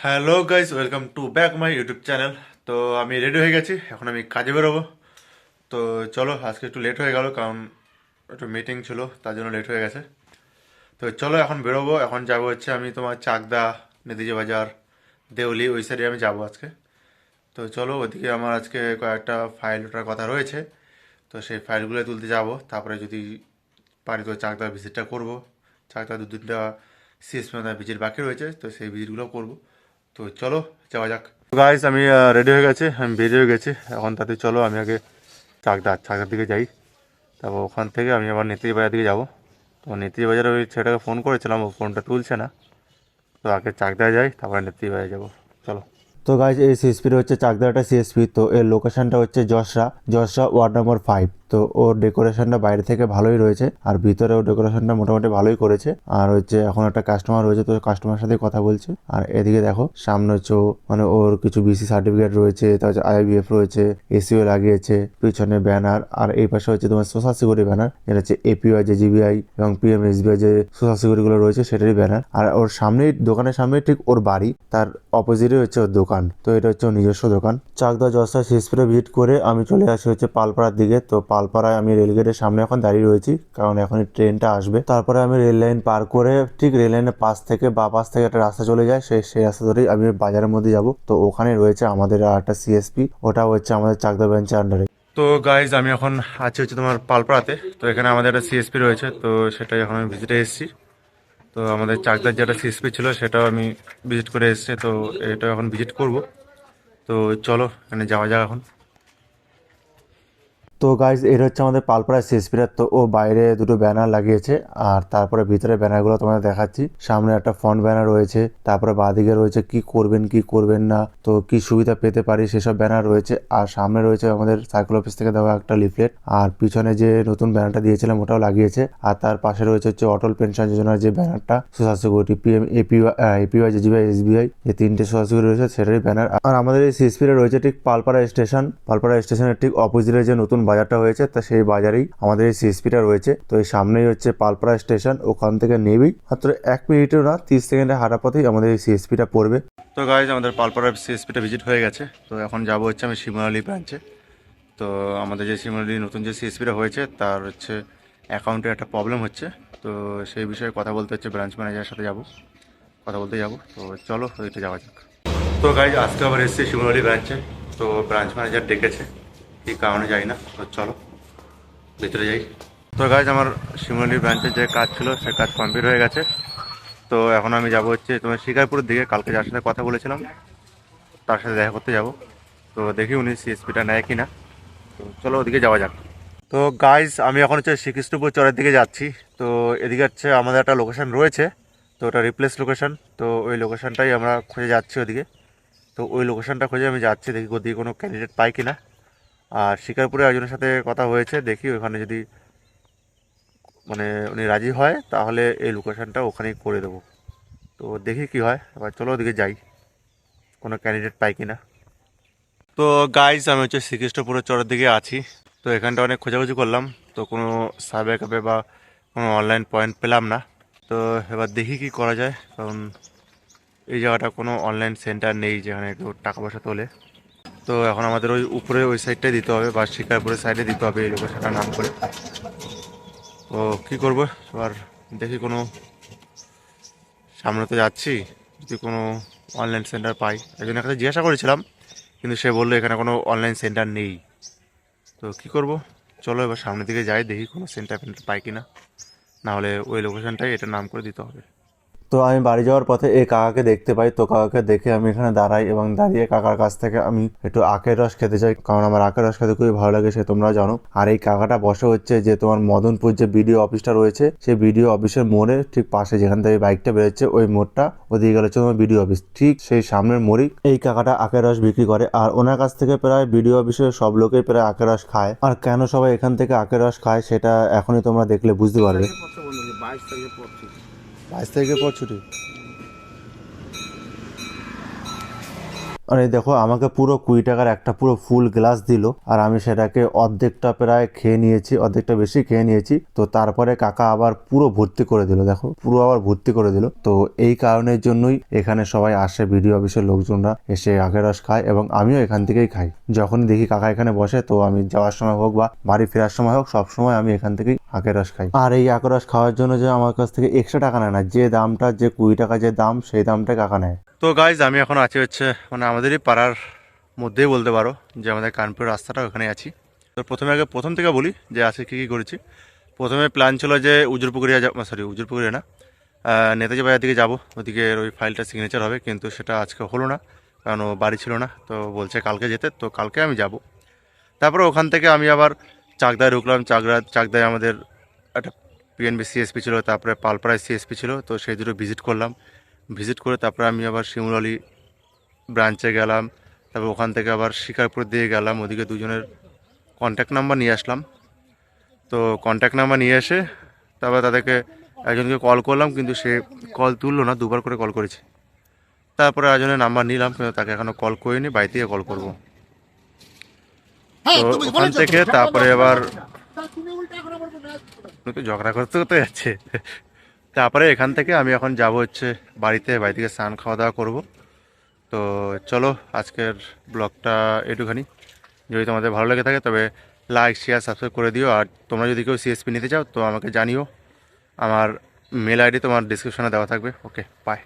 Hello guys, welcome to back my YouTube channel. তো আমি ready হয়ে গেছি, এখন আমি কাজে বেরোবো। তো চলো, আজকে একটু লেট হয়ে গেল কারণ একটু মিটিং ছিল, তার জন্য লেট হয়ে গেছে। তো চলো এখন বেরোবো, এখন যাবো হচ্ছে আমি তোমার চাকদা, নেতাজি বাজার, দেউলি ওই সাইডে আমি যাবো আজকে। তো চলো, ওদিকে আমার আজকে কয়েকটা ফাইল ওঠার কথা রয়েছে। তো সেই ফাইলগুলো তুলতে যাব, তারপরে যদি পারি তো চাকদা ভিজিটটা করবো। চাকদা দু তিনটা সিএসপি ভিজিট বাকি রয়েছে, তো সেই ভিজিটগুলো করবো। তো চলো যাওয়া যাক। গাইস, আমি রেডি হয়ে গেছি, আমি বেরিয়ে হয়ে গেছি। এখন তাতে চলো আমি আগে চাকদার দিকে যাই, তারপর ওখান থেকে আমি আবার নেতাজি বাজার দিকে যাবো। তো নেতাজি বাজারে ওই ছেলেটাকে ফোন করেছিলাম, ও ফোনটা তুলছে না। তো আগে চাকদায় যাই, তারপরে নেতাজি বাজারে যাবো। চলো। তো গাইজ, এই সিএসপিটা হচ্ছে চাকদার একটা সিএসপি। তো এর লোকেশনটা হচ্ছে যশরা ওয়ার্ড নম্বর 5। তো ওর ডেকোরেশনটা বাইরে থেকে ভালোই রয়েছে, আর ভিতরেও ডেকোরেশনটা মোটামুটি ভালোই করেছে। আর হচ্ছে এখন একটা কাস্টমার রয়েছে, তো কাস্টমার সাথে কথা বলছে। আর এদিকে দেখো সামনে হচ্ছে মানে ওর কিছু বিসি সার্টিফিকেট রয়েছে, তারপর আইবিএফ রয়েছে, এসিও লাগিয়েছে, পিছনে ব্যানার। আর এই পাশে হচ্ছে তোমার সোশ্যাল সিকিউরিটি ব্যানার, যেটা হচ্ছে এপিওয়াই যে জিবিআই এবং পিএমএসবিআই যে সোশ্যাল সিকিউরিটি গুলো রয়েছে সেটারই ব্যানার। আর ওর সামনেই, দোকানের সামনে ঠিক ওর বাড়ি, তার অপোজিটে হচ্ছে ওর দোকান। তো এটা হচ্ছে ওর নিজস্ব দোকান। চাকদা যশোর সিএসপিটা ভিজিট করে আমি চলে আসি হচ্ছে পালপাড়ার দিকে। তো পালপাড়ায় আমি রেলগেটের সামনে এখন দাঁড়িয়ে রয়েছি, কারণ এখন ট্রেনটা আসবে। তারপরে আমি রেল লাইন পার করে ঠিক রেল লাইনের পাশ থেকে বা পাশ থেকে একটা রাস্তা চলে যায়, সেই রাস্তা ধরেই আমি বাজারের মধ্যে যাব। তো ওখানে রয়েছে আমাদের একটা সিএসপি, ওটা হচ্ছে আমাদের চাকদা ব্রাঞ্চের আন্ডারে। তো গাইজ, আমি এখন আছি হচ্ছে তোমার পালপাড়াতে। তো এখানে আমাদের একটা সিএসপি রয়েছে, তো সেটাই এখন আমি ভিজিটে এসেছি। তো আমাদের চাকদার যেটা সিএসপি ছিল সেটাও আমি ভিজিট করে এসেছি, তো এটা এখন ভিজিট করব। তো চলো এখানে যাওয়া যাক এখন। তো গাইজ, এর হচ্ছে আমাদের পালপাড়া সিএসপিটা। তো ও বাইরে দুটো ব্যানার লাগিয়েছে, আর তারপরে ভিতরে ব্যানারগুলো তোমাদের দেখাচ্ছি। সামনে একটা ফ্রন্ট ব্যানার রয়েছে, তারপরে বাঁদিকে রয়েছে কি করবেন কি করবেন না, তো কি সুবিধা পেতে পারি সেসব ব্যানার রয়েছে। আর সামনে রয়েছে আমাদের সার্কেল অফিস থেকে দেওয়া একটা লিফলেট। আর পিছনে যে নতুন ব্যানারটা দিয়েছিলাম ওটাও লাগিয়েছে। আর তার পাশে রয়েছে হচ্ছে অটল পেনশন যোজনার যে ব্যানারটা, social security, PM APY GBI SBI, যে তিনটে সোশ্যাল সিকিউরিটি রয়েছে সেটারই ব্যানার। আর আমাদের এই সিএসপিটা রয়েছে ঠিক পালপাড়া স্টেশনের ঠিক অপোজিটে যে নতুন বাজারটা হয়েছে, তা সেই বাজারেই আমাদের এই সিএসপিটা রয়েছে। তো এই সামনেই হচ্ছে পালপাড়া স্টেশন, ওখান থেকে নেবেই মাত্র 1 মিনিটও না, 30 সেকেন্ডের হাঁটা পথেই আমাদের এই সিএসপিটা পড়বে। তো গাইজ, আমাদের পালপাড়া সিএসপিটা ভিজিট হয়ে গেছে। তো এখন যাবো হচ্ছে আমি শিমুরালি ব্রাঞ্চে। তো আমাদের যে শিমুরালি নতুন যে সিএসপিটা হয়েছে তার হচ্ছে অ্যাকাউন্টে একটা প্রবলেম হচ্ছে। তো সেই বিষয়ে কথা বলতে হচ্ছে ব্রাঞ্চ ম্যানেজারের সাথে কথা বলতে যাবো। তো চলো ওইটা যাওয়া যাক। তো গাইজ, আজকে আবার এসেছি শিমুরালি ব্রাঞ্চে। তো ব্রাঞ্চ ম্যানেজার ডেকেছে, কী কারণে যাই না, তো চলো ভিতরে যাই। তো গাইজ, আমার শিমুরালি ব্রাঞ্চের যে কাজ ছিল সে কাজ কমপ্লিট হয়ে গেছে। তো এখন আমি যাব হচ্ছে তোমার শিকারপুরের দিকে, কালকে যার সাথে কথা বলেছিলাম তার সাথে দেখা করতে যাব। তো দেখি উনি সিএসপিটা নেয় কি না। তো চলো ওদিকে যাওয়া যাক। তো গাইজ, আমি এখন হচ্ছে শ্রীকৃষ্ণপুর চরের দিকে যাচ্ছি। তো এদিকে হচ্ছে আমাদের একটা লোকেশন রয়েছে, তো ওটা রিপ্লেস লোকেশন। তো ওই লোকেশনটাই আমরা খুঁজে যাচ্ছি ওদিকে। তো ওই লোকেশনটা খুঁজে আমি যাচ্ছি, দেখি ওদিকে কোনো ক্যান্ডিডেট পাই কি না। আর শিকারপুরে একজনের সাথে কথা হয়েছে, দেখি ওখানে যদি মানে উনি রাজি হয় তাহলে এই লোকেশনটা ওখানেই করে দেবো। তো দেখি কি হয়, এবার চলো ওদিকে যাই, কোনো ক্যান্ডিডেট পাই কি না। তো গাইজ, আমি হচ্ছে শ্রীকৃষ্ণপুরের চরের দিকে আছি। তো এখানটা অনেক খোঁজাখুঁজি করলাম, তো কোনো সার্ভে কাপে বা কোনো অনলাইন পয়েন্ট পেলাম না। তো এবার দেখি কি করা যায়, কারণ এই জায়গাটা কোনো অনলাইন সেন্টার নেই যেখানে একটু টাকা পয়সা তোলে। তো এখন আমাদের ওই উপরে ওই সাইডটাই দিতে হবে, বা শিকারপুরের সাইডে দিতে হবে এই লোকেশনটার নাম করে। তো কী করবো এবার, দেখি কোনো, সামনে তো যাচ্ছি, যদি কোনো অনলাইন সেন্টার পাই। একজনের কাছে জিজ্ঞাসা করেছিলাম, কিন্তু সে বললো এখানে কোনো অনলাইন সেন্টার নেই। তো কী করব, চলো এবার সামনের দিকে যাই, দেখি কোনো সেন্টার পাই কি না, নাহলে ওই লোকেশনটাই এটার নাম করে দিতে হবে। তো আমি বাড়ি যাওয়ার পথে এই কাকাকে দেখতে পাই। তো কাকাকে দেখে আমি এখানে দাঁড়াই এবং দাঁড়িয়ে কাকার কাছ থেকে আমি একটু আখের রস খেতে চাই, কারণ আমার আখের রস খেতে খুবই ভালো লাগে, সে তোমরা জানো। আর এই কাকাটা বসে হচ্ছে যে তোমার মদনপুর যে বিডিও অফিসটা রয়েছে, সেই বিডিও অফিসের মোড়ে ঠিক পাশে, যেখান থেকে বাইকটা বেরোচ্ছে ওই মোড়টা, ওদিকে গেলে হচ্ছে তোমার বিডিও অফিস, ঠিক সেই সামনের মোড়ই এই কাকাটা আখের রস বিক্রি করে। আর ওনার কাছ থেকে প্রায় বিডিও অফিসের সব লোকেই প্রায় আখের রস খায়। আর কেন সবাই এখান থেকে আখের রস খায় সেটা এখনই তোমরা দেখলে বুঝতে পারবে। 22 তারিখের পর ছুটি। আর এই দেখো আমাকে পুরো 20 টাকার একটা পুরো ফুল গ্লাস দিল, আর আমি সেটাকে অর্ধেকটা প্রায় খেয়ে নিয়েছি, অর্ধেকটা বেশি খেয়ে নিয়েছি। তো তারপরে কাকা আবার পুরো ভর্তি করে দিল, দেখো পুরো আবার ভর্তি করে দিল। তো এই কারণের জন্যই এখানে সবাই আসে, বিডিও অফিসের লোকজনরা এসে আখের রস খায় এবং আমিও এখান থেকেই খাই। যখনই দেখি কাকা এখানে বসে, তো আমি যাওয়ার সময় হোক বা বাড়ি ফেরার সময় হোক, সবসময় আমি এখান থেকেই আখের রস খাই। আর এই আখের রস খাওয়ার জন্য যে আমার কাছ থেকে এক্সট্রা টাকা নেয় না, যে দামটা, যে 20 টাকা যে দাম, সেই দামটাই কাকা নেয়। তো গাইজ আমি এখন আছি হচ্ছে মানে আমাদেরই পাড়ার মধ্যেই বলতে পারো, যে আমাদের কানপুর রাস্তাটা ওখানে আছি। তো প্রথম থেকে বলি যে আজকে কী কী করেছি। প্রথমে প্ল্যান ছিল যে উজুরপুকুরিয়া উজুরপুকুরিয়া না, নেতাজি বাজার দিকে যাবো, ওদিকে ওই ফাইলটা সিগনেচার হবে, কিন্তু সেটা আজকে হলো না, কারণ ও বাড়ি ছিল না। তো বলছে কালকে যেতে, তো কালকে আমি যাব। তারপরে ওখান থেকে আমি আবার চাকদায় ঢুকলাম। চাকদায় আমাদের একটা পিএনবি সিএসপি ছিল, তারপরে পালপাড়ায় সিএসপি ছিল, তো সেই দুটো ভিজিট করলাম। ভিজিট করে তারপরে আমি আবার শিমুরালি ব্রাঞ্চে গেলাম। তারপর ওখান থেকে আবার শিকারপুর দিয়ে গেলাম, ওদিকে দুজনের কন্ট্যাক্ট নাম্বার নিয়ে আসলাম। তো কন্ট্যাক্ট নাম্বার নিয়ে এসে তারপর তাদেরকে একজনকে কল করলাম, কিন্তু সে কল তুললো না, দুবার করে কল করেছি। তারপরে একজনের নাম্বার নিলাম, কিন্তু তাকে এখনও কল করিনি, বাড়ি থেকে কল করবো। তো ওখান থেকে তারপরে আবার তো ঝগড়া করতে করতে যাচ্ছে। তারপরে এখান থেকে আমি এখন যাব হচ্ছে বাড়ি থেকে স্নান খাওয়া দাওয়া করবো। তো চলো আজকের ব্লগটা এটুখানি। যদি তোমাদের ভালো লেগে থাকে তবে লাইক শেয়ার সাবস্ক্রাইব করে দিও। আর তোমরা যদি কেউ সিএসপি নিতে চাও তো আমাকে জানিও, আমার মেল আইডি তোমার ডিসক্রিপশনে দেওয়া থাকবে। ওকে, বাই।